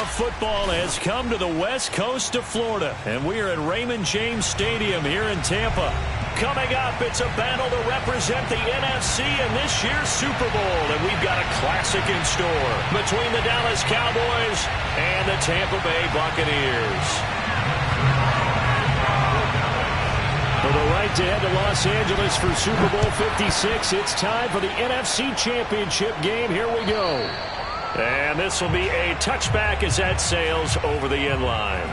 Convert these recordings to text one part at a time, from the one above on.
playoff football has come to the west coast of Florida, and we are at Raymond James Stadium here in Tampa. Coming up, it's a battle to represent the NFC in this year's Super Bowl, and we've got a classic in store between the Dallas Cowboys and the Tampa Bay Buccaneers. For the right to head to Los Angeles for Super Bowl 56, it's time for the NFC Championship game. Here we go. And this will be a touchback as that sails over the end line.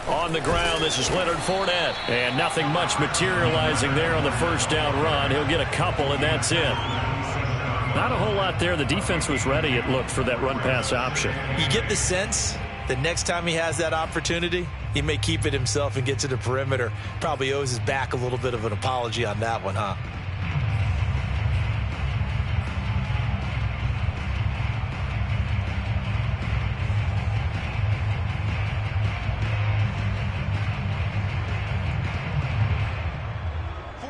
On the ground, this is Leonard Fournette. And nothing much materializing there on the first down run. He'll get a couple, and that's it. Not a whole lot there. The defense was ready, it looked, for that run-pass option. You get the sense that next time he has that opportunity, he may keep it himself and get to the perimeter. Probably owes his back a little bit of an apology on that one, huh?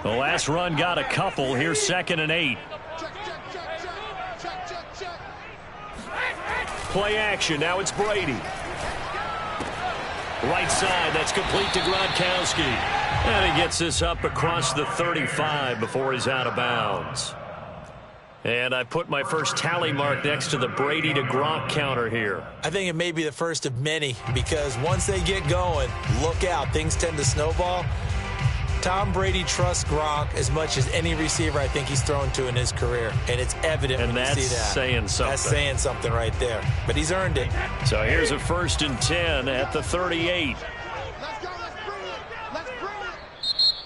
The last run got a couple. Here's 2nd and 8. Play action. Now it's Brady. Right side. That's complete to Gronkowski. And he gets this up across the 35 before he's out of bounds. And I put my first tally mark next to the Brady to Gronk counter here. I think it may be the first of many, because once they get going, look out. Things tend to snowball. Tom Brady trusts Gronk as much as any receiver I think he's thrown to in his career. And it's evident when you see that. And that's saying something. That's saying something right there. But he's earned it. So here's a 1st and 10 at the 38.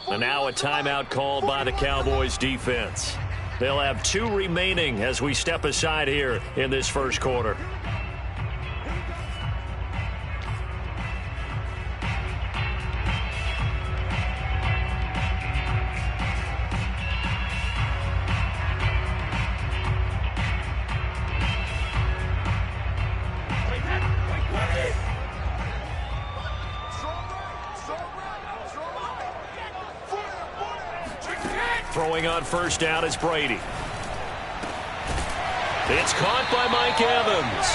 And now a timeout called by the Cowboys defense. They'll have 2 remaining as we step aside here in this first quarter. Throwing on first down is Brady. It's caught by Mike Evans.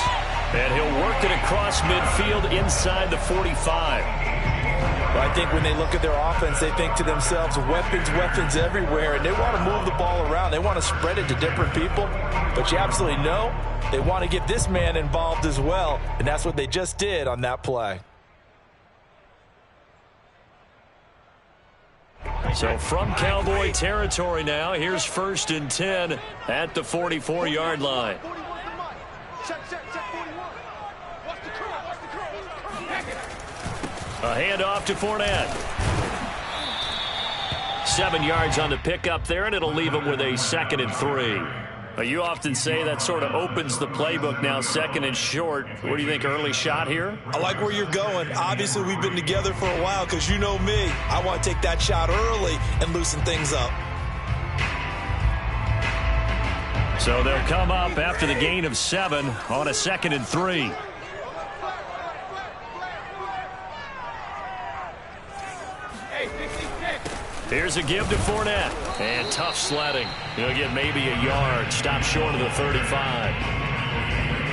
And he'll work it across midfield inside the 45. Well, I think when they look at their offense, they think to themselves, weapons everywhere, and they want to move the ball around. They want to spread it to different people. But you absolutely know they want to get this man involved as well, and that's what they just did on that play. So from Cowboy territory now, here's 1st and 10 at the 44-yard line. A handoff to Fournette. 7 yards on the pickup there, and it'll leave him with a 2nd and 3. You often say that sort of opens the playbook now, 2nd and short. What do you think, early shot here? I like where you're going. Obviously, we've been together for a while, because you know me. I want to take that shot early and loosen things up. So they'll come up after the gain of 7 on a 2nd and 3. Here's a give to Fournette. And tough sledding. He'll get maybe a yard. Stop short of the 35.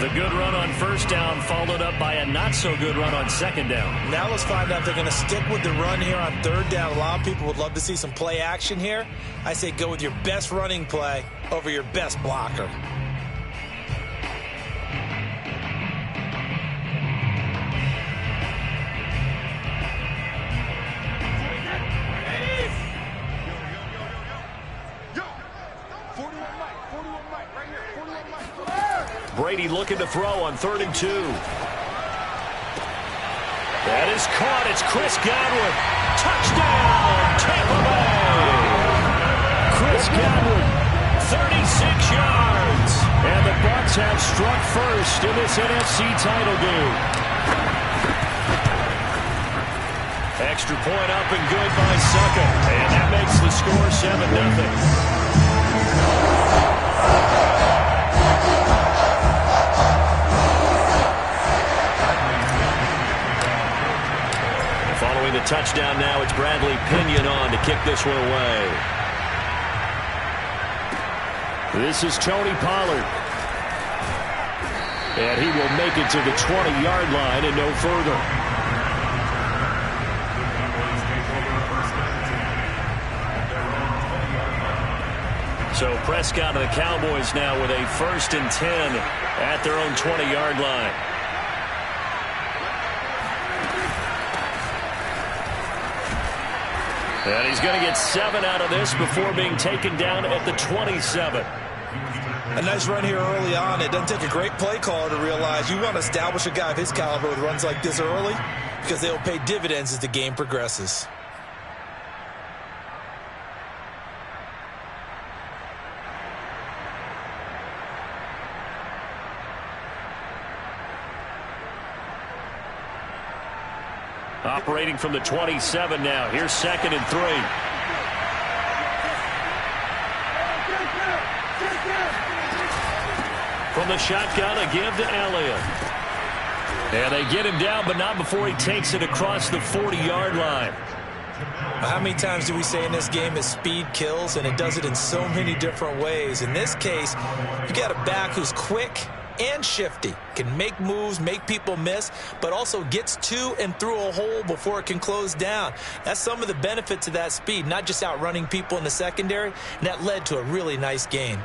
The good run on first down followed up by a not-so-good run on 2nd down. Now let's find out if they're going to stick with the run here on 3rd down. A lot of people would love to see some play action here. I say go with your best running play over your best blocker. Brady looking to throw on 3rd and 2. That is caught. It's Chris Godwin. Touchdown, Tampa Bay. Chris Godwin, 36 yards. And the Bucs have struck first in this NFC title game. Extra point up and good by Succa. And that makes the score 7-0. Following the touchdown now, it's Bradley Pinion on to kick this one away. This is Tony Pollard. And he will make it to the 20-yard line and no further. So Prescott and the Cowboys now with a 1st and 10 at their own 20-yard line. And he's going to get 7 out of this before being taken down at the 27. A nice run here early on. It doesn't take a great play caller to realize you want to establish a guy of his caliber with runs like this early because they'll pay dividends as the game progresses. Operating from the 27 now. Here's 2nd and 3. From the shotgun, a give to Elliott. And they get him down, but not before he takes it across the 40-yard line. How many times do we say in this game that speed kills, and it does it in so many different ways? In this case, you got a back who's quick and shifty, can make moves, make people miss, but also gets to and through a hole before it can close down. That's some of the benefits of that speed, not just outrunning people in the secondary, and that led to a really nice gain.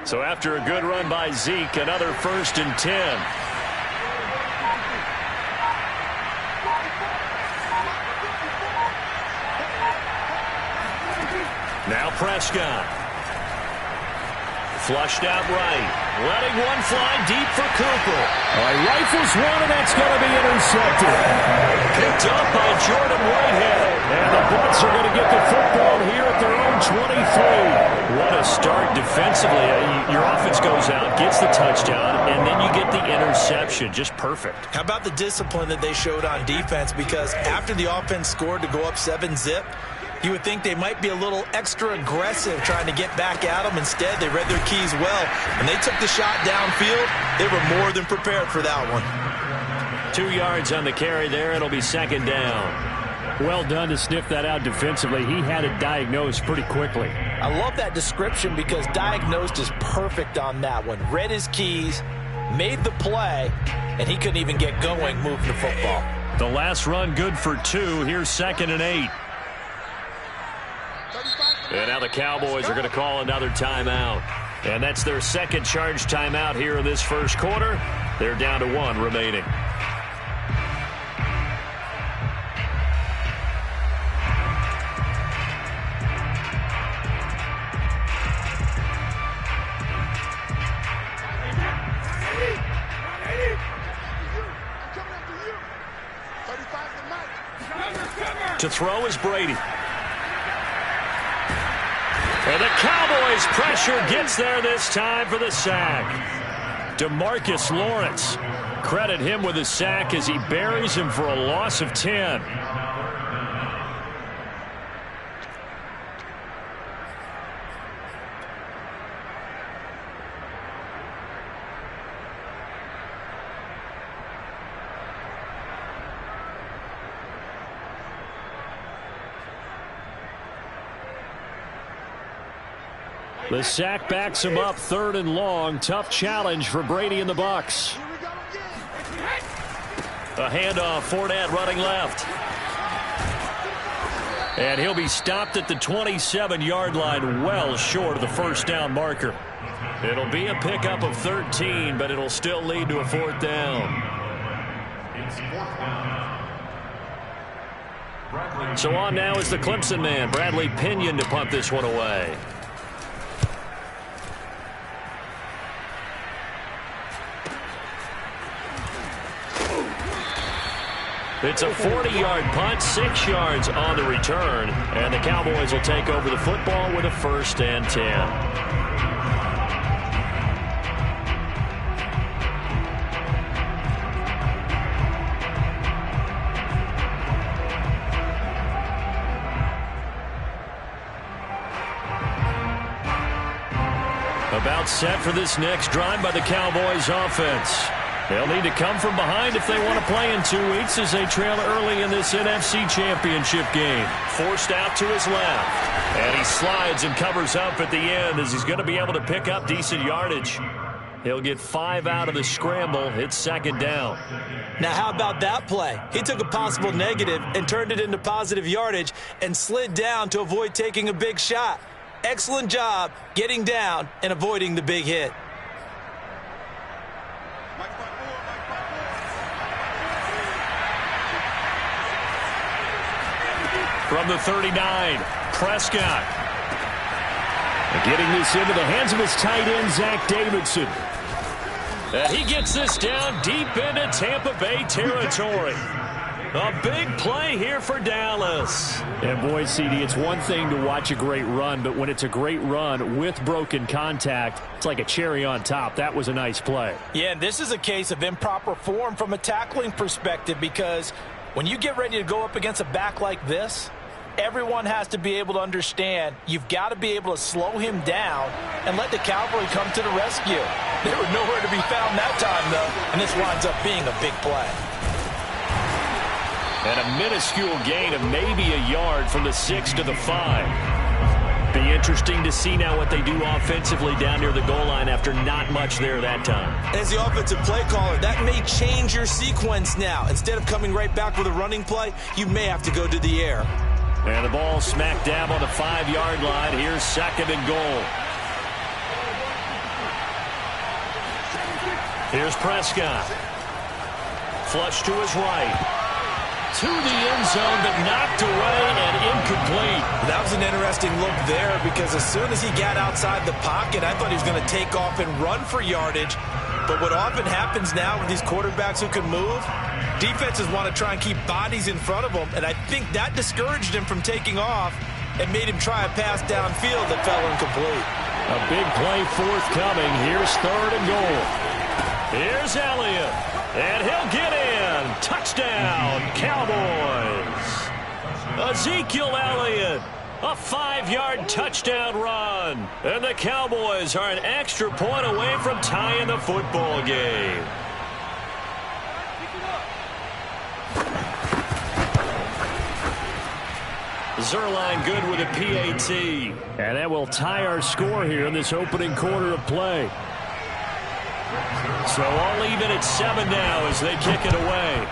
So after a good run by Zeke, another 1st and 10. Now Prescott. Flushed out right. Letting one fly deep for Cooper. He rifles one, and that's going to be intercepted. Picked up by Jordan Whitehead. And the Bucs are going to get the football here at their own 23. What a start defensively. Your offense goes out, gets the touchdown, and then you get the interception. Just perfect. How about the discipline that they showed on defense? Because after the offense scored to go up 7-zip, you would think they might be a little extra aggressive trying to get back at them. Instead, they read their keys well. When they took the shot downfield, they were more than prepared for that one. 2 yards on the carry there. It'll be 2nd down. Well done to sniff that out defensively. He had it diagnosed pretty quickly. I love that description because diagnosed is perfect on that one. Read his keys, made the play, and he couldn't even get going moving the football. The last run good for 2. Here's 2nd and 8. And now the Cowboys are going to call another timeout. And that's their 2nd charge timeout here in this 1st quarter. They're down to 1 remaining. To throw is Brady. And the Cowboys pressure gets there this time for the sack. DeMarcus Lawrence. Credit him with a sack as he buries him for a loss of 10. The sack backs him up 3rd and long. Tough challenge for Brady and the Bucs. A handoff, Fournette running left. And he'll be stopped at the 27-yard line, well short of the 1st down marker. It'll be a pickup of 13, but it'll still lead to a 4th down. So on now is the Clemson man, Bradley Pinion, to punt this one away. It's a 40-yard punt, 6 yards on the return, and the Cowboys will take over the football with a 1st and 10. About set for this next drive by the Cowboys offense. They'll need to come from behind if they want to play in 2 weeks as they trail early in this NFC Championship game. Forced out to his left. And he slides and covers up at the end as he's going to be able to pick up decent yardage. He'll get 5 out of the scramble. It's second down. Now, how about that play? He took a possible negative and turned it into positive yardage and slid down to avoid taking a big shot. Excellent job getting down and avoiding the big hit. From the 39, Prescott. Getting this into the hands of his tight end, Zach Davidson. And he gets this down deep into Tampa Bay territory. A big play here for Dallas. And boy, CD, it's one thing to watch a great run, but when it's a great run with broken contact, it's like a cherry on top. That was a nice play. Yeah, and this is a case of improper form from a tackling perspective, because when you get ready to go up against a back like this, everyone has to be able to understand you've got to be able to slow him down and let the cavalry come to the rescue. They were nowhere to be found that time, though, and this winds up being a big play. And a minuscule gain of maybe a yard from the 6 to the 5. Be interesting to see now what they do offensively down near the goal line after not much there that time. As the offensive play caller, that may change your sequence now. Instead of coming right back with a running play, you may have to go to the air. And the ball smack dab on the 5-yard line. Here's second and goal. Here's Prescott. Flush to his right. To the end zone, but knocked away and incomplete. That was an interesting look there, because as soon as he got outside the pocket, I thought he was going to take off and run for yardage. But what often happens now with these quarterbacks who can move, defenses want to try and keep bodies in front of them, and I think that discouraged him from taking off and made him try a pass downfield that fell incomplete. A big play forthcoming. Here's third and goal. Here's Elliott, and he'll get in. Touchdown, Cowboys. Ezekiel Elliott, a 5-yard touchdown run. And the Cowboys are an extra point away from tying the football game. Zerline good with a PAT. And that will tie our score here in this opening quarter of play. So all even at 7 now as they kick it away.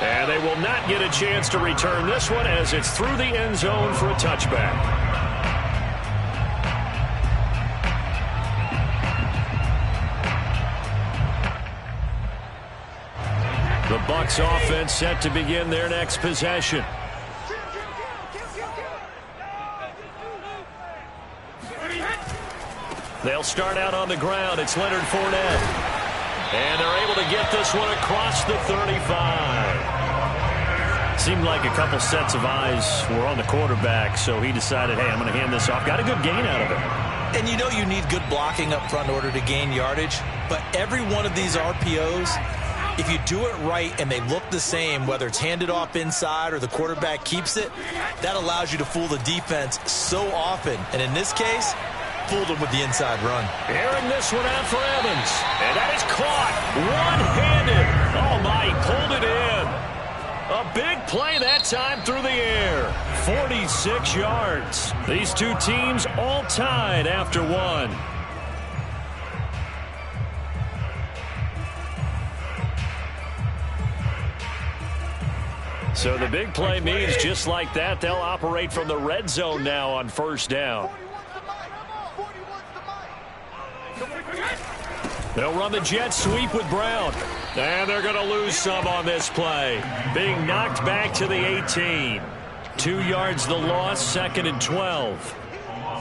And they will not get a chance to return this one as it's through the end zone for a touchback. The Bucs offense set to begin their next possession. They'll start out on the ground. It's Leonard Fournette. And they're able to get this one across the 35. Seemed like a couple sets of eyes were on the quarterback, so he decided, hey, I'm going to hand this off. Got a good gain out of it. And you know you need good blocking up front in order to gain yardage, but every one of these RPOs, if you do it right and they look the same, whether it's handed off inside or the quarterback keeps it, that allows you to fool the defense so often. And in this case, fooled him with the inside run. Airing this one out for Evans. And that is caught one-handed. Oh, my, he pulled it in. A big play that time through the air. 46 yards. These two teams all tied after one. So the big play means just like that, they'll operate from the red zone now on first down. They'll run the jet sweep with Brown. And they're going to lose some on this play. Being knocked back to the 18. 2 yards the loss, second and 12.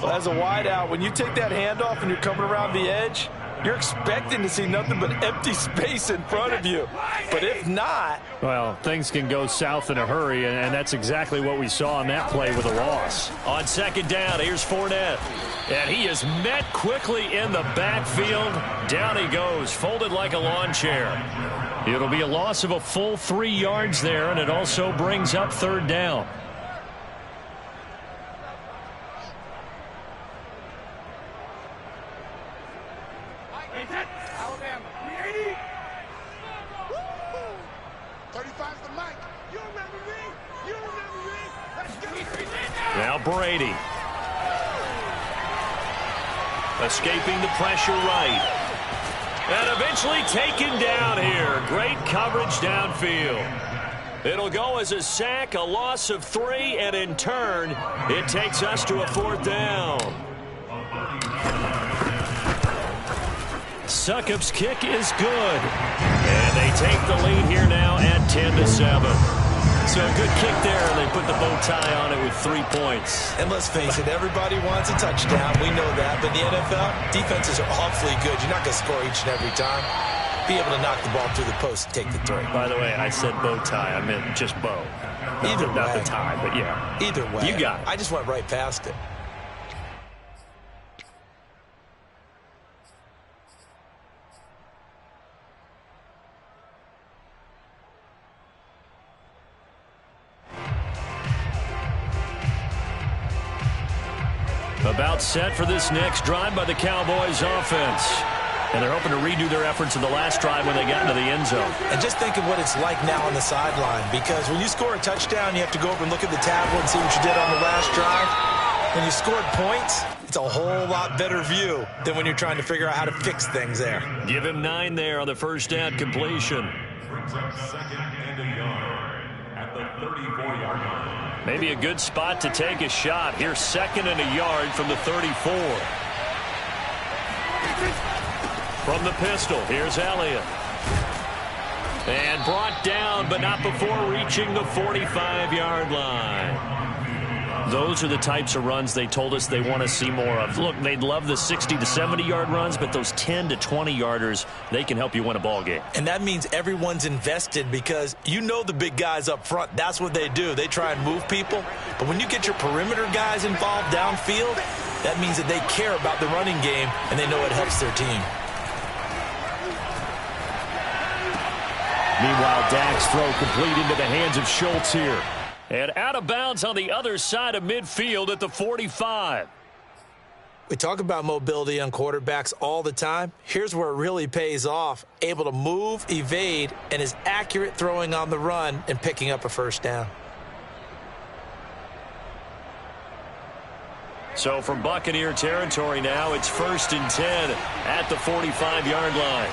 Well, as a wideout, when you take that handoff and you're coming around the edge, you're expecting to see nothing but empty space in front of you. But if not... well, things can go south in a hurry, and that's exactly what we saw on that play with a loss. On second down, here's Fournette. And he is met quickly in the backfield. Down he goes, folded like a lawn chair. It'll be a loss of a full 3 yards there, and it also brings up third down. Now Brady. Escaping the pressure right. And eventually taken down here. Great coverage downfield. It'll go as a sack, a loss of 3, and in turn, it takes us to a 4th down. S1conf's kick is good. And they take the lead here now at 10-7. So a good kick there, and they put the bow tie on it with 3 points. And let's face it, everybody wants a touchdown. We know that. But in the NFL, defenses are awfully good. You're not going to score each and every time. Be able to knock the ball through the post and take the 3. By the way, I said bow tie. I meant just bow. Either way. Not the tie, but yeah. Either way. You got it. I just went right past it. About set for this next drive by the Cowboys offense. And they're hoping to redo their efforts in the last drive when they got into the end zone. And just think of what it's like now on the sideline, because when you score a touchdown, you have to go over and look at the tablet and see what you did on the last drive. When you scored points, it's a whole lot better view than when you're trying to figure out how to fix things there. Give him 9 there on the first down completion. Brings up 2nd and a yard at the 34-yard line. Maybe a good spot to take a shot. Here's 2nd and a yard from the 34. From the pistol, here's Elliott. And brought down, but not before reaching the 45-yard line. Those are the types of runs they told us they want to see more of. Look, they'd love the 60 to 70-yard runs, but those 10 to 20-yarders, they can help you win a ball game. And that means everyone's invested, because you know the big guys up front, that's what they do. They try and move people. But when you get your perimeter guys involved downfield, that means that they care about the running game, and they know it helps their team. Meanwhile, Dak's throw complete into the hands of Schultz here. And out of bounds on the other side of midfield at the 45. We talk about mobility on quarterbacks all the time. Here's where it really pays off. Able to move, evade, and is accurate throwing on the run and picking up a first down. So from Buccaneer territory now, it's 1st and 10 at the 45-yard line.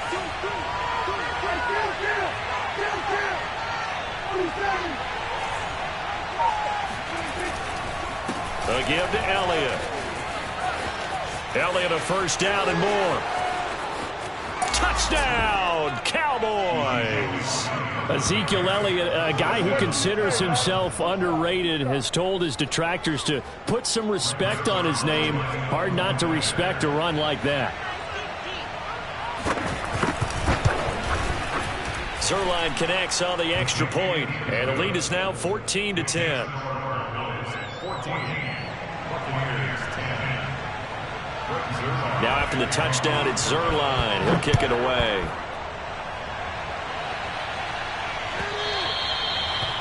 A give to Elliott. Elliott a first down and more. Touchdown, Cowboys! Ezekiel Elliott, a guy who considers himself underrated, has told his detractors to put some respect on his name. Hard not to respect a run like that. Zerline connects on the extra point, and the lead is now 14-10. Now after the touchdown, it's Zerline. He'll kick it away.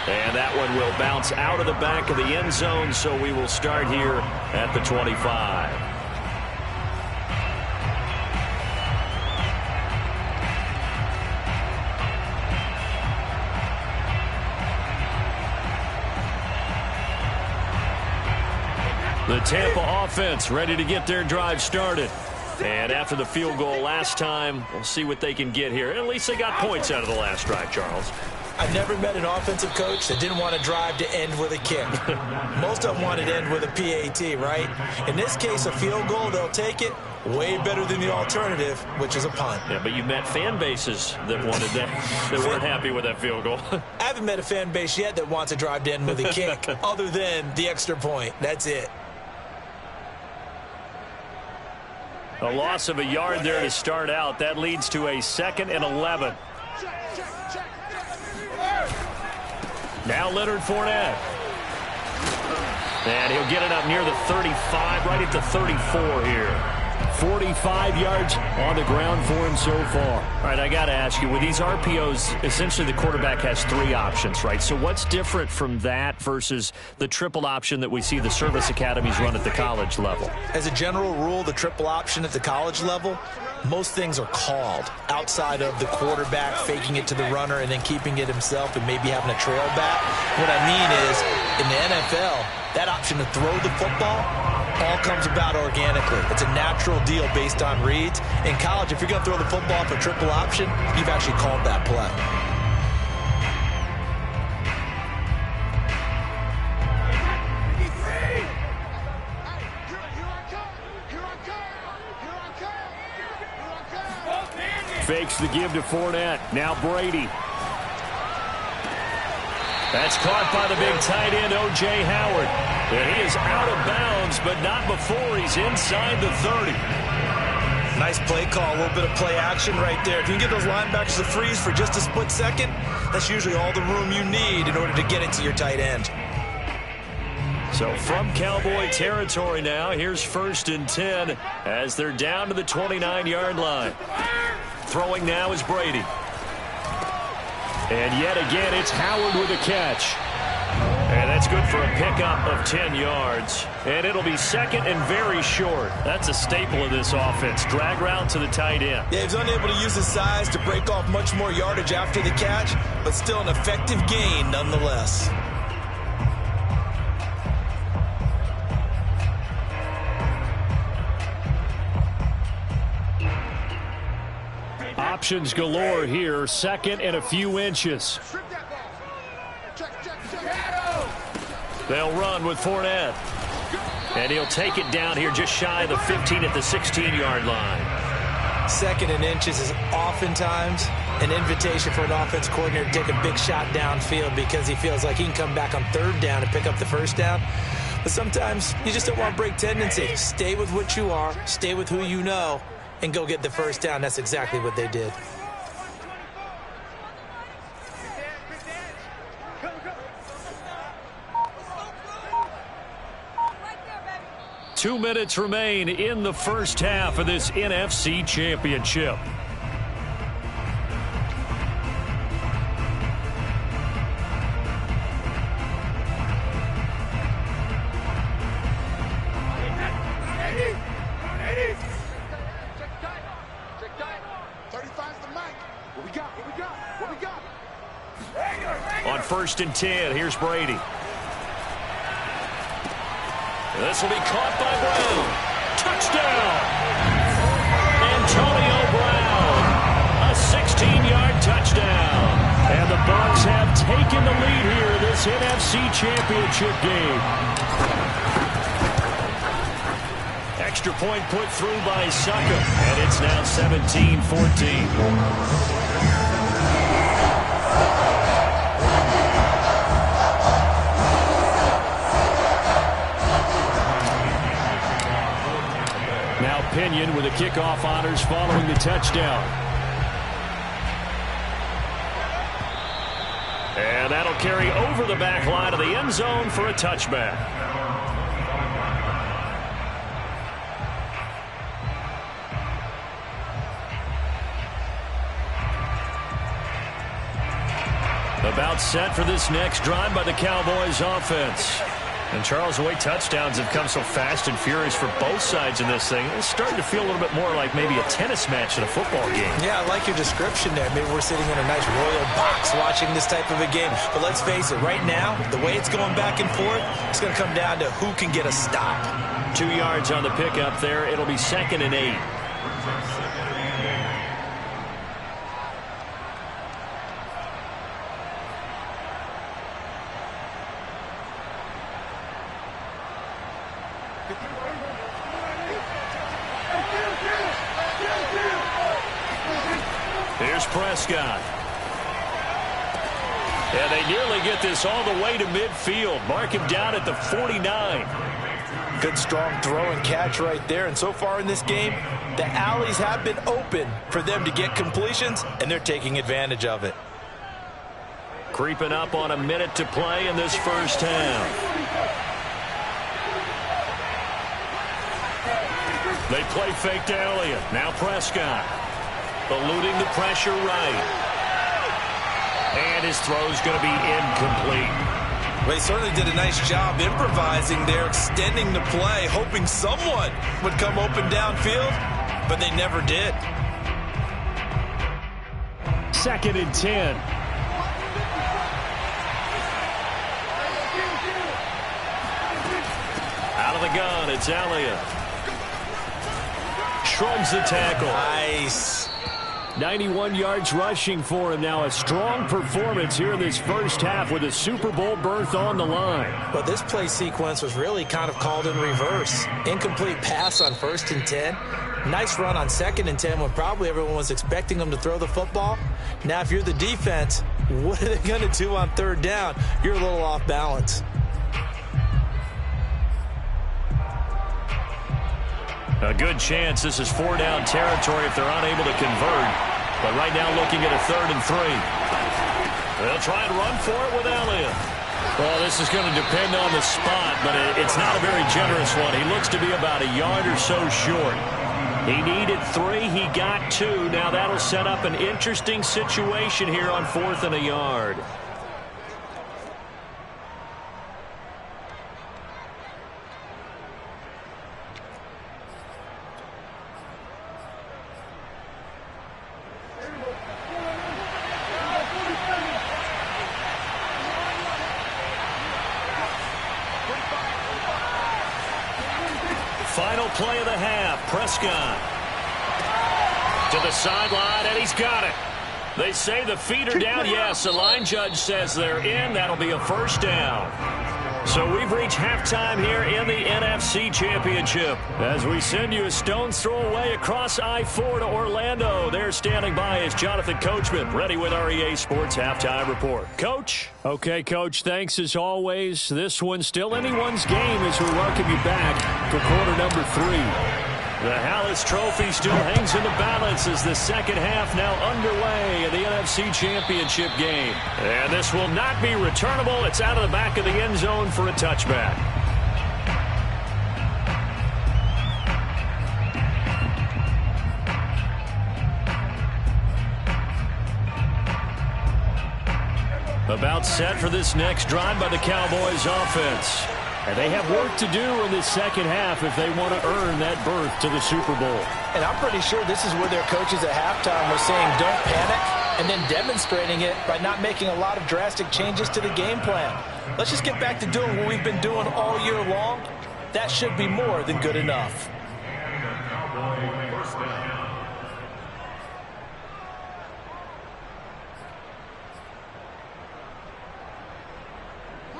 And that one will bounce out of the back of the end zone, so we will start here at the 25. The Tampa offense ready to get their drive started. And after the field goal last time, we'll see what they can get here. At least they got points out of the last drive, Charles. I've never met an offensive coach that didn't want to drive to end with a kick. Most of them wanted to end with a PAT, right? In this case, a field goal, they'll take it. Way better than the alternative, which is a punt. Yeah, but you met fan bases that wanted that, that weren't happy with that field goal. I haven't met a fan base yet that wants to drive to end with a kick other than the extra point. That's it. A loss of a yard there to start out. That leads to a 2nd and 11. Now Leonard Fournette. And he'll get it up near the 35, right at the 34 here. 45 yards on the ground for him so far. All right, I got to ask you, with these RPOs, essentially the quarterback has 3 options, right? So what's different from that versus the triple option that we see the service academies run at the college level? As a general rule, the triple option at the college level, most things are called outside of the quarterback faking it to the runner and then keeping it himself and maybe having a trail back. What I mean is, in the NFL, that option to throw the football all comes about organically. It's a natural deal based on reads. In college, if you're going to throw the football for triple option, you've actually called that play. Fakes the give to Fournette. Now Brady. That's caught by the big tight end, O.J. Howard. And he is out of bounds, but not before he's inside the 30. Nice play call, a little bit of play action right there. If you can get those linebackers to freeze for just a split second, that's usually all the room you need in order to get into your tight end. So from Cowboy territory now, here's 1st and 10 as they're down to the 29-yard line. Throwing now is Brady. And yet again, it's Howard with a catch. And that's good for a pickup of 10 yards. And it'll be 2nd and very short. That's a staple of this offense. Drag route to the tight end. Yeah, he's unable to use his size to break off much more yardage after the catch, but still an effective gain nonetheless. Options galore here. 2nd and a few inches. They'll run with Fournette. And he'll take it down here just shy of the 15 at the 16-yard line. 2nd and inches is oftentimes an invitation for an offense coordinator to take a big shot downfield because he feels like he can come back on 3rd down and pick up the 1st down. But sometimes you just don't want to break tendency. Stay with what you are, stay with who you know, and go get the 1st down. That's exactly what they did. Two minutes remain in the first half of this NFC Championship. On 1st and 10, here's Brady. This will be caught by Brown. Touchdown! Antonio Brown. A 16-yard touchdown. And the Bucs have taken the lead here in this NFC Championship game. Extra point put through by Sucka. And it's now 17-14. Pinion with the kickoff honors following the touchdown. And that'll carry over the back line of the end zone for a touchback. About set for this next drive by the Cowboys offense. And Charles, the way touchdowns have come so fast and furious for both sides in this thing, it's starting to feel a little bit more like maybe a tennis match in a football game. Yeah, I like your description there. Maybe we're sitting in a nice royal box watching this type of a game. But let's face it, right now, the way it's going back and forth, it's going to come down to who can get a stop. 2 yards on the pickup there. It'll be 2nd and 8. Here's Prescott. And they nearly get this all the way to midfield. Mark him down at the 49. Good, strong throw and catch right there. And so far in this game, the alleys have been open for them to get completions, and they're taking advantage of it. Creeping up on a minute to play in this first half. They play fake to Elliott. Now Prescott. Eluding the pressure right. And his throw's going to be incomplete. Well, he certainly did a nice job improvising there, extending the play, hoping someone would come open downfield. but they never did. 2nd and 10. Out of the gun, it's Elliott. Shrugs the tackle. Nice. 91 yards rushing for him now. A strong performance here in this first half with a Super Bowl berth on the line. Well, this play sequence was really kind of called in reverse. Incomplete pass on 1st and 10. Nice run on 2nd and 10 when probably everyone was expecting them to throw the football. Now, if you're the defense, what are they going to do on 3rd down? You're a little off balance. A good chance this is 4-down territory if they're unable to convert. But right now looking at a 3rd and 3. They'll try and run for it with Elliott. Well, this is going to depend on the spot, but it's not a very generous one. He looks to be about a yard or so short. He needed 3. He got 2. Now that'll set up an interesting situation here on 4th and a yard. Final play of the half. Prescott to the sideline, and he's got it. They say the feet are down. Yes, the line judge says they're in. That'll be a 1st down. So we've reached halftime here in the NFC Championship. As we send you a stone's throw away across I-4 to Orlando. There standing by is Jonathan Coachman, ready with our EA Sports Halftime Report. Coach? Okay, Coach, thanks as always. This one's still anyone's game as we welcome you back for quarter number 3. The Hallis Trophy still hangs in the balance as the second half now underway in the NFC Championship game. And this will not be returnable. It's out of the back of the end zone for a touchback. About set for this next drive by the Cowboys offense. And they have work to do in this second half if they want to earn that berth to the Super Bowl. And I'm pretty sure this is where their coaches at halftime were saying don't panic, and then demonstrating it by not making a lot of drastic changes to the game plan. Let's just get back to doing what we've been doing all year long. That should be more than good enough.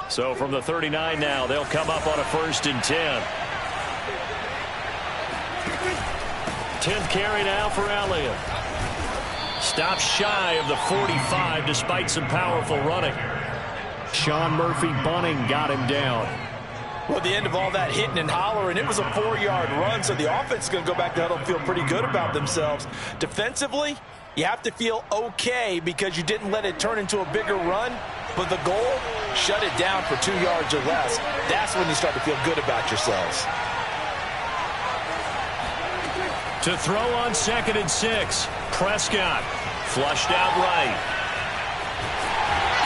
So from the 39 now, they'll come up on a 1st and 10. 10th carry now for Elliott. Stops shy of the 45 despite some powerful running. Sean Murphy Bunning got him down. Well, at the end of all that hitting and hollering, it was a 4-yard run, so the offense is going to go back to huddle and feel pretty good about themselves. Defensively, you have to feel okay because you didn't let it turn into a bigger run, but the goal, shut it down for 2 yards or less. That's when you start to feel good about yourselves. To throw on 2nd and 6, Prescott flushed out right.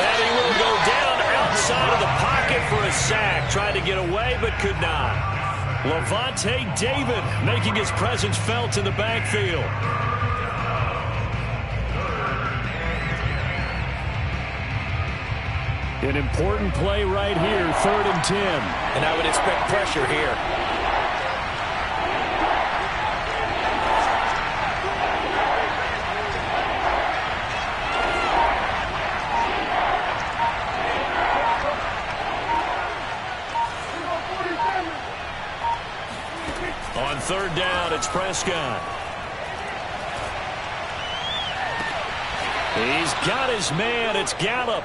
And he will go down outside of the pocket for a sack. Tried to get away, but could not. Levante David making his presence felt in the backfield. An important play right here, 3rd and 10. And I would expect pressure here. On 3rd down, it's Prescott. He's got his man. It's Gallup.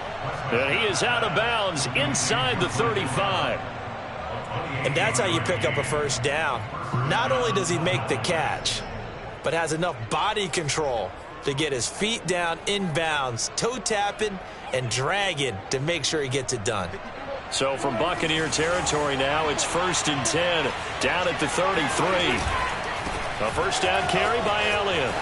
And he is out of bounds inside the 35. And that's how you pick up a 1st down. Not only does he make the catch, but has enough body control to get his feet down inbounds, toe tapping and dragging to make sure he gets it done. So from Buccaneer territory now, it's 1st and 10 down at the 33. A 1st down carry by Elliott.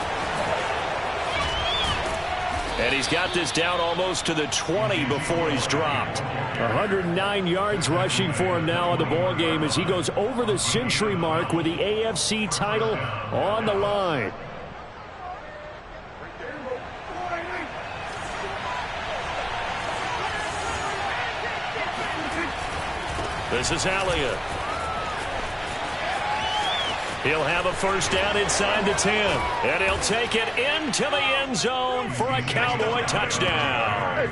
And he's got this down almost to the 20 before he's dropped. 109 yards rushing for him now in the ball game as he goes over the century mark with the AFC title on the line. This is Elliott. He'll have a first down inside the 10. And he'll take it into the end zone for a Cowboy touchdown.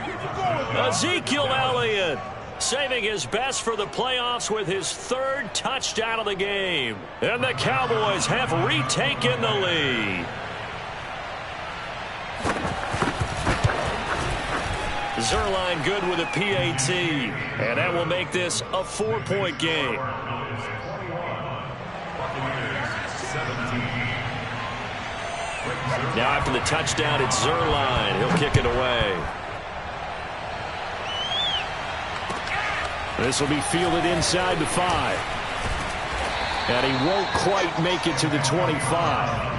Ezekiel Elliott saving his best for the playoffs with his third touchdown of the game. And the Cowboys have retaken the lead. Zerline good with a PAT. And that will make this a 4-point game. Now after the touchdown, it's Zerline. He'll kick it away. This will be fielded inside the 5. And he won't quite make it to the 25.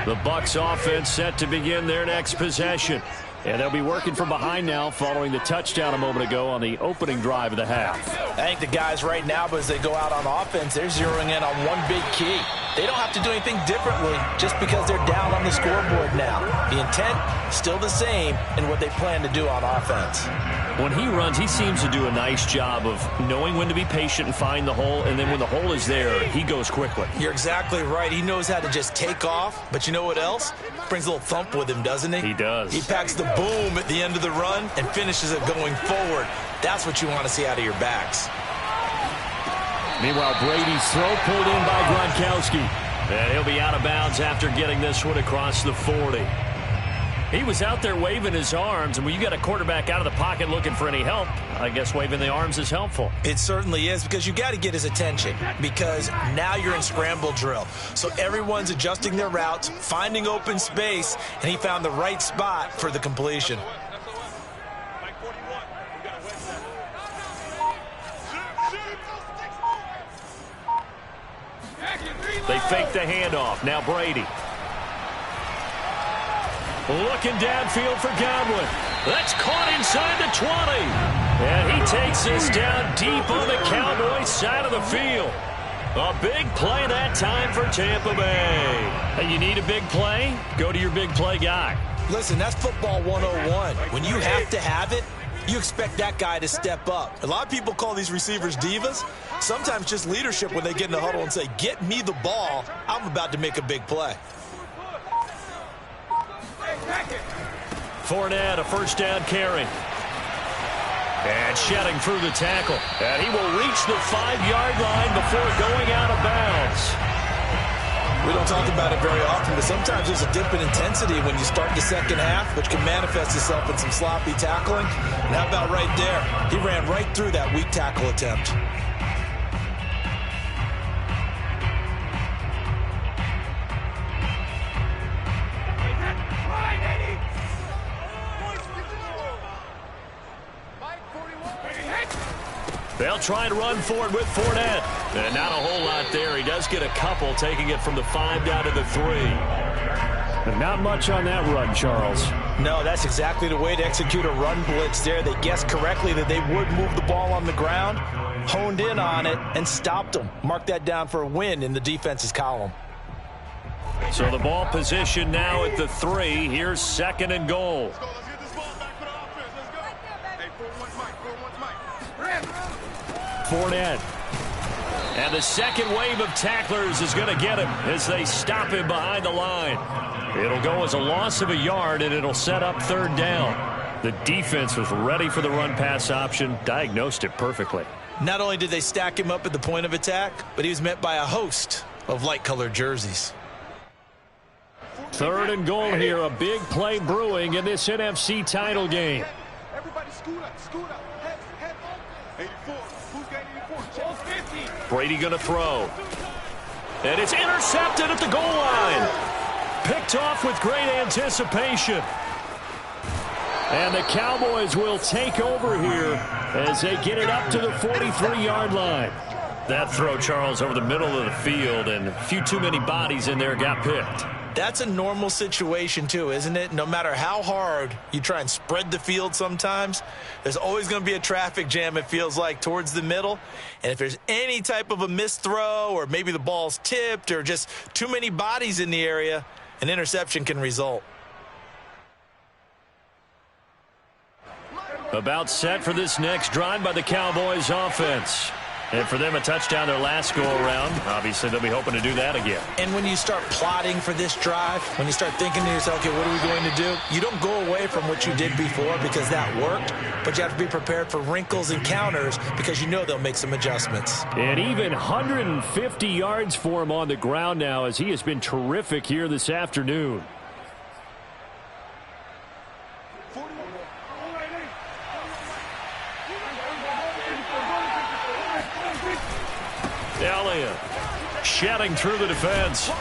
The Bucs offense set to begin their next possession. And they'll be working from behind now following the touchdown a moment ago on the opening drive of the half. I think the guys right now, but as they go out on offense, they're zeroing in on one big key. They don't have to do anything differently just because they're down on the scoreboard now. The intent, still the same in what they plan to do on offense. When he runs, he seems to do a nice job of knowing when to be patient and find the hole, and then when the hole is there, he goes quickly. You're exactly right. He knows how to just take off, but you know what else? Brings a little thump with him, doesn't he? He does. He packs the boom at the end of the run and finishes it going forward. That's what you want to see out of your backs. Meanwhile, Brady's throw pulled in by Gronkowski. And he'll be out of bounds after getting this one across the 40. He was out there waving his arms, and when you got a quarterback out of the pocket looking for any help, I guess waving the arms is helpful. It certainly is, because you got to get his attention, because now you're in scramble drill. So everyone's adjusting their routes, finding open space, and he found the right spot for the completion. They fake the handoff. Now Brady. Looking downfield for Godwin. That's caught inside the 20. And he takes this down deep on the Cowboys side of the field. A big play that time for Tampa Bay. Hey, you need a big play? Go to your big play guy. Listen, that's football 101. When you have to have it, you expect that guy to step up. A lot of people call these receivers divas. Sometimes just leadership when they get in the huddle and say, get me the ball. I'm about to make a big play. Fournette, a first down carry. And shedding through the tackle. And he will reach the 5-yard line before going out of bounds. We don't talk about it very often, but sometimes there's a dip in intensity when you start the second half, which can manifest itself in some sloppy tackling. And how about right there? He ran right through that weak tackle attempt. They'll try and run forward with Fournette. And not a whole lot there. He does get a couple, taking it from the 5 down to the 3. And not much on that run, Charles. No, that's exactly the way to execute a run blitz there. They guessed correctly that they would move the ball on the ground, honed in on it, and stopped them. Mark that down for a win in the defense's column. So the ball position now at the 3. Here's 2nd and goal. Fournette. And the second wave of tacklers is going to get him as they stop him behind the line. It'll go as a loss of a yard, and it'll set up 3rd down. The defense was ready for the run-pass option, diagnosed it perfectly. Not only did they stack him up at the point of attack, but he was met by a host of light-colored jerseys. 3rd and goal here, a big play brewing in this NFC title game. Everybody scoot up, scoot up. Head. 84. Who's got 84? 50. Brady going to throw. And it's intercepted at the goal line. Picked off with great anticipation. And the Cowboys will take over here as they get it up to the 43-yard line. That throw, Charles, over the middle of the field, and a few too many bodies in there got picked. That's a normal situation, too, isn't it? No matter how hard you try and spread the field sometimes, there's always going to be a traffic jam, it feels like, towards the middle. And if there's any type of a missed throw or maybe the ball's tipped or just too many bodies in the area, an interception can result. About set for this next drive by the Cowboys offense. And for them, a touchdown their last go-around. Obviously, they'll be hoping to do that again. And when you start plotting for this drive, when you start thinking to yourself, okay, what are we going to do? You don't go away from what you did before because that worked, but you have to be prepared for wrinkles and counters because you know they'll make some adjustments. And even 150 yards for him on the ground now as he has been terrific here this afternoon. Elliott shedding through the defense.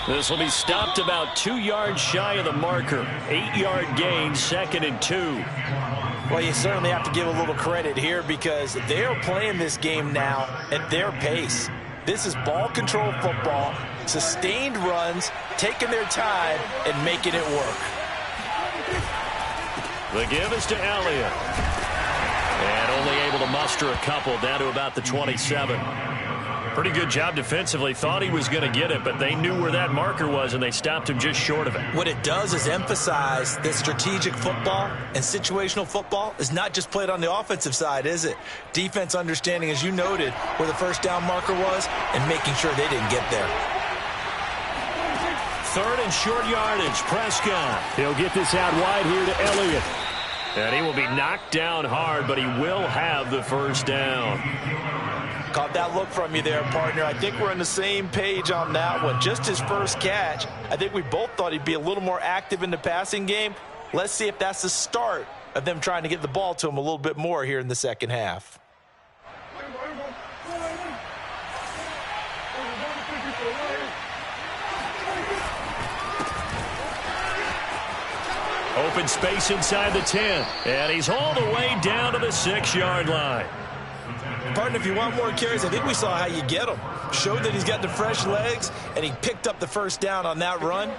This will be stopped about 2 yards shy of the marker. 8-yard gain, 2nd and 2. Well, you certainly have to give a little credit here because they are playing this game now at their pace. This is ball control football, sustained runs, taking their time and making it work. The give is to Elliott. And only able to muster a couple down to about the 27. Pretty good job defensively. Thought he was going to get it, but they knew where that marker was, and they stopped him just short of it. What it does is emphasize that strategic football and situational football is not just played on the offensive side, is it? Defense understanding, as you noted, where the first down marker was and making sure they didn't get there. 3rd and short yardage. Prescott. He'll get this out wide here to Elliott. And he will be knocked down hard, but he will have the first down. Caught that look from you there, partner. I think we're on the same page on that one. Just his first catch. I think we both thought he'd be a little more active in the passing game. Let's see if that's the start of them trying to get the ball to him a little bit more here in the second half. Open space inside the 10. And he's all the way down to the 6-yard line. Partner, if you want more carries, I think we saw how you get him. Showed that he's got the fresh legs, and he picked up the first down on that run.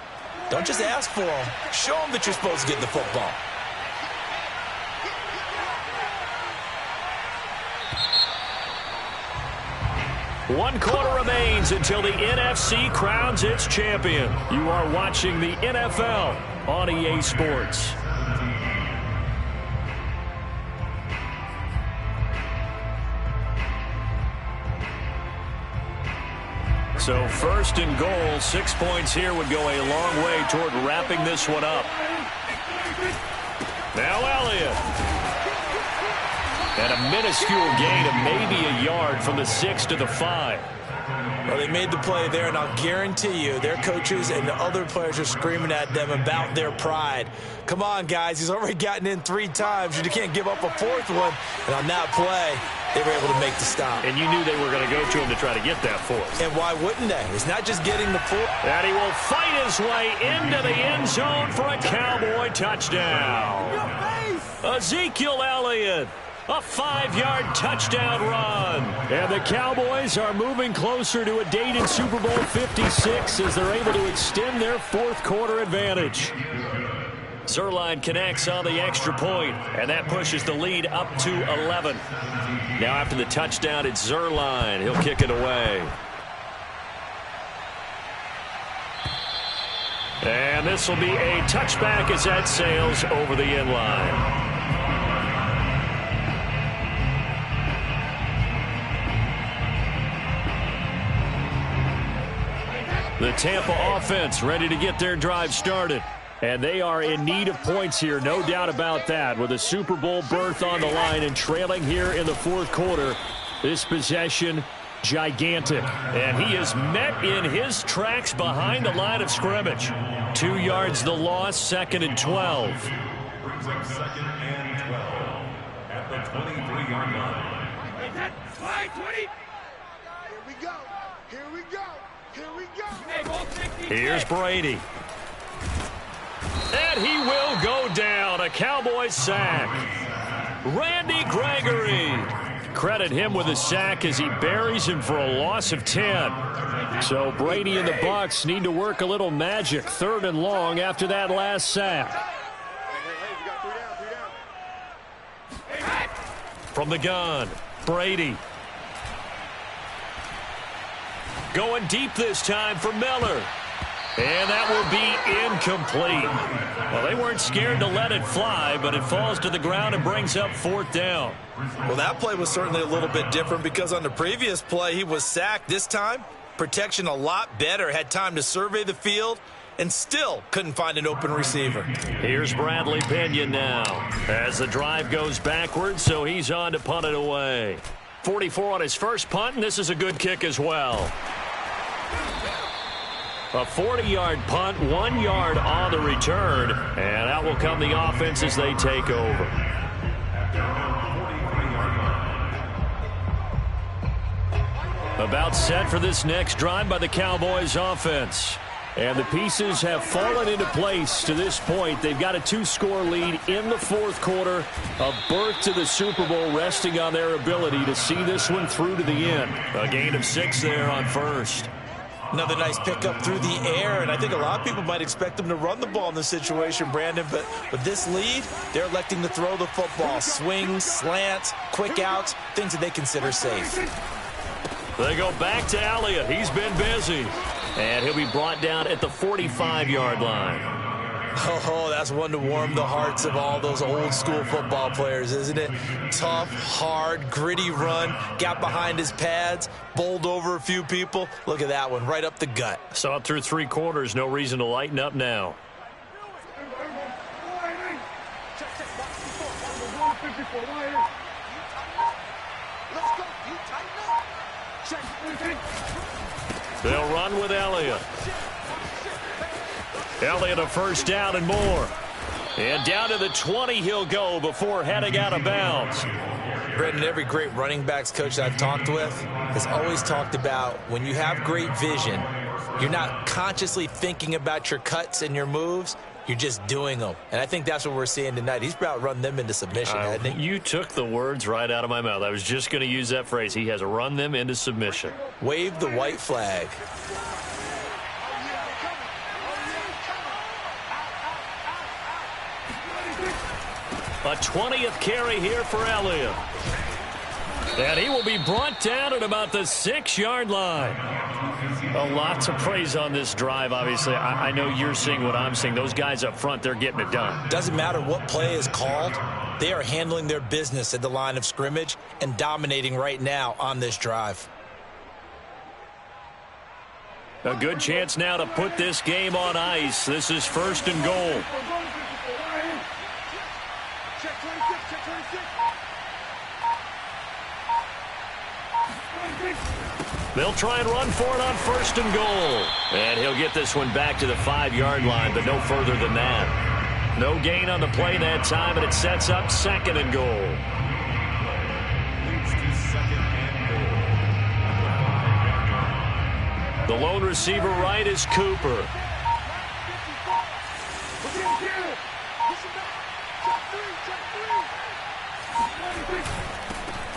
Don't just ask for him. Show him that you're supposed to get the football. One quarter remains until the NFC crowns its champion. You are watching the NFL on EA Sports. So 1st and goal, 6 points here would go a long way toward wrapping this one up. Now Elliott. And a minuscule gain of maybe a yard from the 6 to the 5. Well, they made the play there, and I'll guarantee you their coaches and the other players are screaming at them about their pride. Come on, guys. He's already gotten in 3 times. You can't give up a 4th one. And on that play, they were able to make the stop. And you knew they were going to go to him to try to get that 4th. And why wouldn't they? It's not just getting the 4th. And he will fight his way into the end zone for a Cowboy touchdown. Ezekiel Elliott. A 5-yard touchdown run. And the Cowboys are moving closer to a date in Super Bowl 56 as they're able to extend their 4th quarter advantage. Zuerlein connects on the extra point, and that pushes the lead up to 11. Now after the touchdown, it's Zuerlein. He'll kick it away. And this will be a touchback as that sails over the end line. The Tampa offense ready to get their drive started. And they are in need of points here, no doubt about that, with a Super Bowl berth on the line and trailing here in the 4th quarter. This possession, gigantic. And he is met in his tracks behind the line of scrimmage. 2 yards the loss, 2nd and 12. Brings up 2nd and 12 at the 23-yard line. 20. Here we go. Here we go. Here we go. Here's Brady. And he will go down. A Cowboys sack. Randy Gregory. Credit him with a sack as he buries him for a loss of 10. So Brady and the Bucs need to work a little magic. 3rd and long after that last sack. From the gun, Brady. Going deep this time for Miller. And that will be incomplete. Well, they weren't scared to let it fly, but it falls to the ground and brings up 4th down. Well, that play was certainly a little bit different because on the previous play, he was sacked. This time, protection a lot better. Had time to survey the field and still couldn't find an open receiver. Here's Bradley Pinion now as the drive goes backwards, so he's on to punt it away. 44 on his first punt, and this is a good kick as well. A 40-yard punt, 1 yard on the return, and out will come the offense as they take over. About set for this next drive by the Cowboys offense. And the pieces have fallen into place to this point. They've got a 2-score lead in the 4th quarter. A berth to the Super Bowl resting on their ability to see this one through to the end. A gain of 6 there on first. Another nice pickup through the air, and I think a lot of people might expect them to run the ball in this situation, Brandon, but with this lead, they're electing to throw the football. Swings, slants, quick outs, things that they consider safe. They go back to Elliott. He's been busy. And he'll be brought down at the 45-yard line. Oh, that's one to warm the hearts of all those old-school football players, isn't it? Tough, hard, gritty run, got behind his pads, bowled over a few people. Look at that one, right up the gut. So up through 3 quarters, no reason to lighten up now. They'll run with Elliott. Elliott a first down and more. And down to the 20 he'll go before heading out of bounds. Brendan, every great running backs coach I've talked with has always talked about when you have great vision, you're not consciously thinking about your cuts and your moves. You're just doing them. And I think that's what we're seeing tonight. He's about run them into submission, hasn't he? You took the words right out of my mouth. I was just going to use that phrase. He has run them into submission. Wave the white flag. A 20th carry here for Elliott. And he will be brought down at about the 6-yard line. A lot to praise on this drive, obviously. I know you're seeing what I'm seeing. Those guys up front, they're getting it done. Doesn't matter what play is called. They are handling their business at the line of scrimmage and dominating right now on this drive. A good chance now to put this game on ice. This is 1st and goal. They'll try and run for it on 1st and goal. And he'll get this one back to the 5-yard line, but no further than that. No gain on the play that time, and it sets up 2nd and goal. The lone receiver right is Cooper.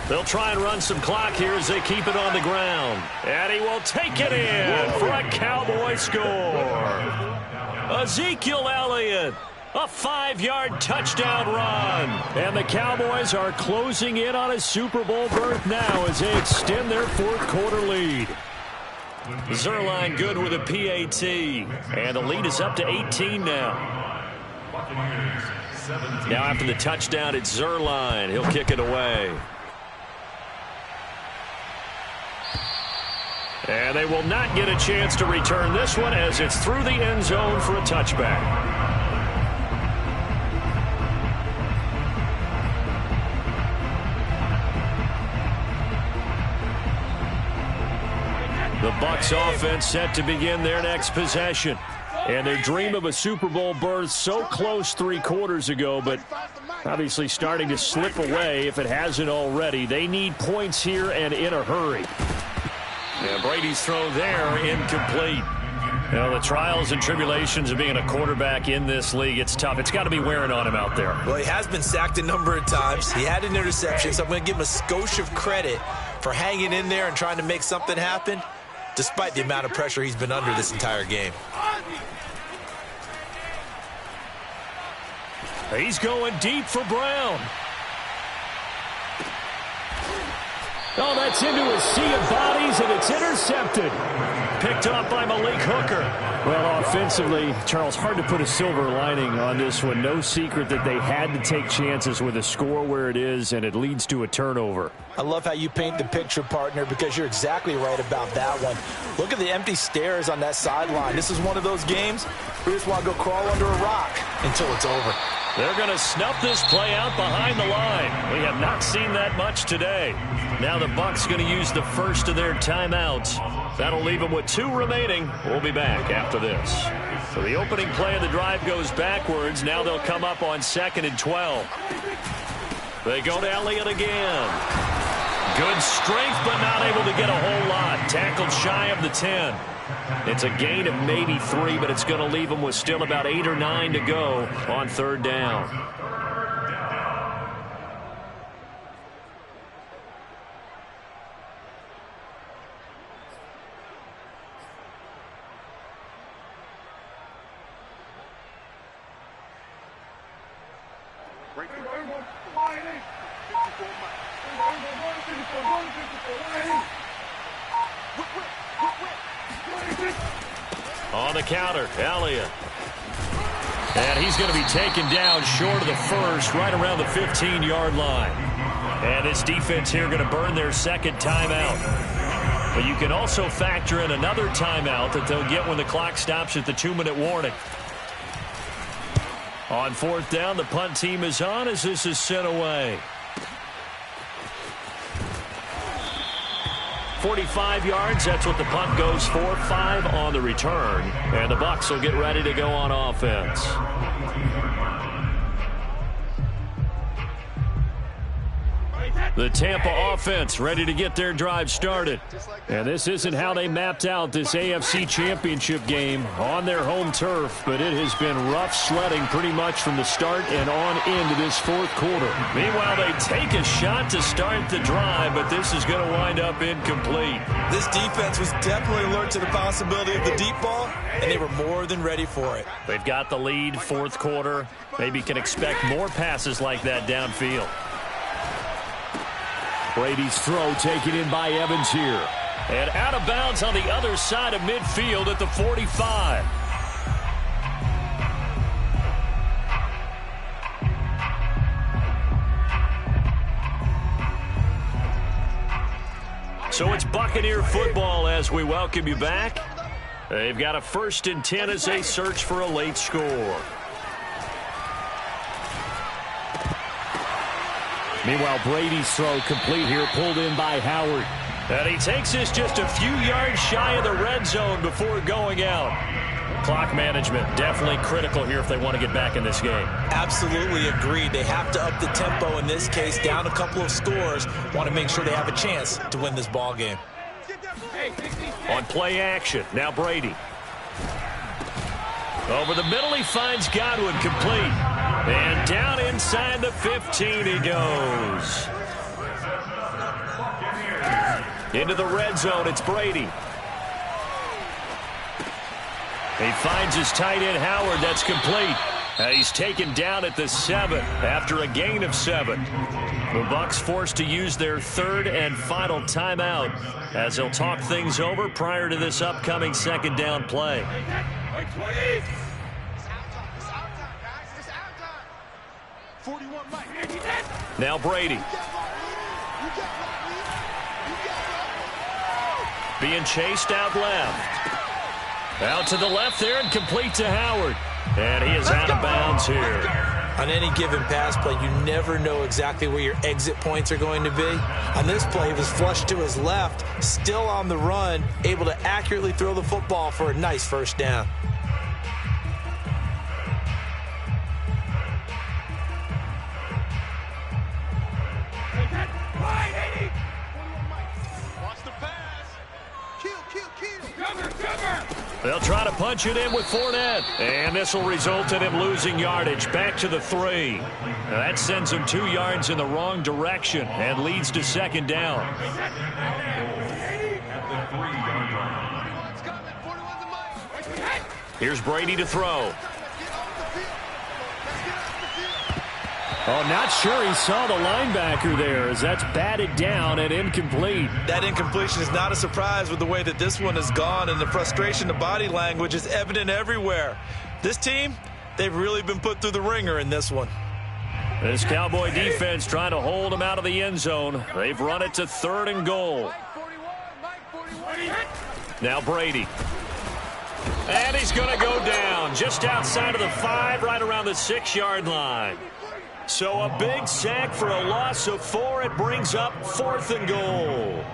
They'll try and run some clock here as they keep it on the ground. And he will take it in for a Cowboy score. Ezekiel Elliott, a 5-yard touchdown run. And the Cowboys are closing in on a Super Bowl berth now as they extend their 4th quarter lead. Zerline good with a PAT. And the lead is up to 18 now. Now after the touchdown, it's Zerline. He'll kick it away. And they will not get a chance to return this one as it's through the end zone for a touchback. The Bucs offense set to begin their next possession. And their dream of a Super Bowl berth so close 3 quarters ago, but obviously starting to slip away if it hasn't already. They need points here and in a hurry. And Brady's throw there incomplete. You know, the trials and tribulations of being a quarterback in this league, it's tough. It's got to be wearing on him out there. Well, he has been sacked a number of times. He had an interception, so I'm going to give him a skosh of credit for hanging in there and trying to make something happen, despite the amount of pressure he's been under this entire game. He's going deep for Brown. Oh, that's into a sea of bodies, and it's intercepted. Picked off by Malik Hooker. Well, offensively, Charles, hard to put a silver lining on this one. No secret that they had to take chances with a score where it is, and it leads to a turnover. I love how you paint the picture, partner, because you're exactly right about that one. Look at the empty stares on that sideline. This is one of those games where you just want to go crawl under a rock until it's over. They're going to snuff this play out behind the line. We have not seen that much today. Now the Bucs going to use the first of their timeouts. That'll leave them with 2 remaining. We'll be back after this. So the opening play of the drive goes backwards. Now they'll come up on 2nd and 12. They go to Elliott again. Good strength, but not able to get a whole lot. Tackled shy of the 10. It's a gain of maybe 3, but it's going to leave them with still about 8 or 9 to go on 3rd down. On the counter, Elliott. And he's going to be taken down short of the first, right around the 15-yard line. And this defense here going to burn their 2nd timeout. But you can also factor in another timeout that they'll get when the clock stops at the 2-minute warning. On 4th down, the punt team is on as this is sent away. 45 yards, that's what the punt goes for. 5 on the return. And the Bucs will get ready to go on offense. The Tampa offense ready to get their drive started. And this isn't how they mapped out this AFC Championship game on their home turf, but it has been rough sledding pretty much from the start and on into this 4th quarter. Meanwhile, they take a shot to start the drive, but this is going to wind up incomplete. This defense was definitely alert to the possibility of the deep ball, and they were more than ready for it. They've got the lead, 4th quarter. Maybe can expect more passes like that downfield. Brady's throw taken in by Evans here. And out of bounds on the other side of midfield at the 45. So it's Buccaneer football as we welcome you back. They've got a 1st and 10 as they search for a late score. Meanwhile, Brady's throw complete here, pulled in by Howard. And he takes this just a few yards shy of the red zone before going out. Clock management definitely critical here if they want to get back in this game. Absolutely agreed. They have to up the tempo in this case, down a couple of scores. Want to make sure they have a chance to win this ball game. On play action, now Brady. Over the middle, he finds Godwin complete. And down inside the 15 he goes. Into the red zone, it's Brady. He finds his tight end, Howard. That's complete. He's taken down at the 7 after a gain of 7. The Bucs forced to use their 3rd and final timeout as they'll talk things over prior to this upcoming 2nd down play. Now Brady. Being chased out left. Out to the left there and complete to Howard. And he is out of bounds here. On any given pass play, you never know exactly where your exit points are going to be. On this play, he was flushed to his left, still on the run, able to accurately throw the football for a nice 1st down. They'll try to punch it in with Fournette. And this will result in him losing yardage. Back to the 3. Now that sends him 2 yards in the wrong direction and leads to second down. Here's Brady to throw. Oh, not sure he saw the linebacker there as that's batted down and incomplete. That incompletion is not a surprise with the way that this one has gone, and the frustration, the body language is evident everywhere. This team, they've really been put through the ringer in this one. This Cowboy defense trying to hold him out of the end zone. They've run it to 3rd and goal. Now Brady. And he's going to go down just outside of the 5, right around the 6-yard line. So a big sack for a loss of 4. It brings up 4th and goal.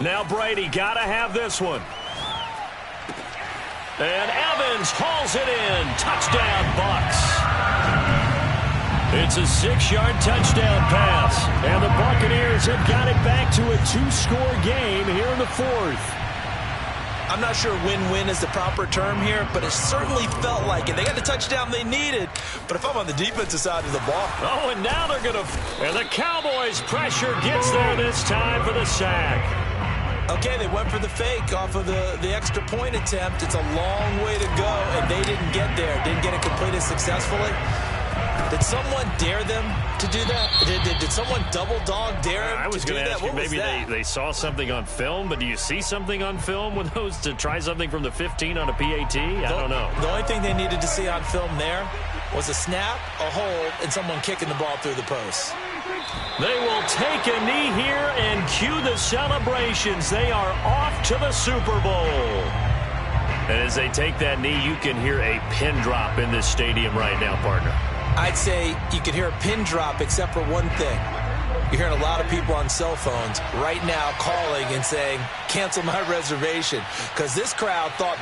Now Brady got to have this one. And Evans hauls it in. Touchdown, Bucs. It's a 6-yard touchdown pass. And the Buccaneers have got it back to a 2-score game here in the 4th. I'm not sure win-win is the proper term here, but it certainly felt like it. They got the touchdown they needed, but if I'm on the defensive side of the ball. Oh, and now they're going to... And the Cowboys' pressure gets there this time for the sack. Okay, they went for the fake off of the extra point attempt. It's a long way to go, and they didn't get there. Didn't get it completed successfully. Did someone dare them to do that? Did someone double dog dare them I was going to ask you, maybe they saw something on film, but do you see something on film with those to try something from the 15 on a PAT? I don't know. The only thing they needed to see on film there was a snap, a hold, and someone kicking the ball through the post. They will take a knee here and cue the celebrations. They are off to the Super Bowl. And as they take that knee, you can hear a pin drop in this stadium right now, partner. I'd say you could hear a pin drop except for one thing. You're hearing a lot of people on cell phones right now calling and saying, cancel my reservation, because this crowd thought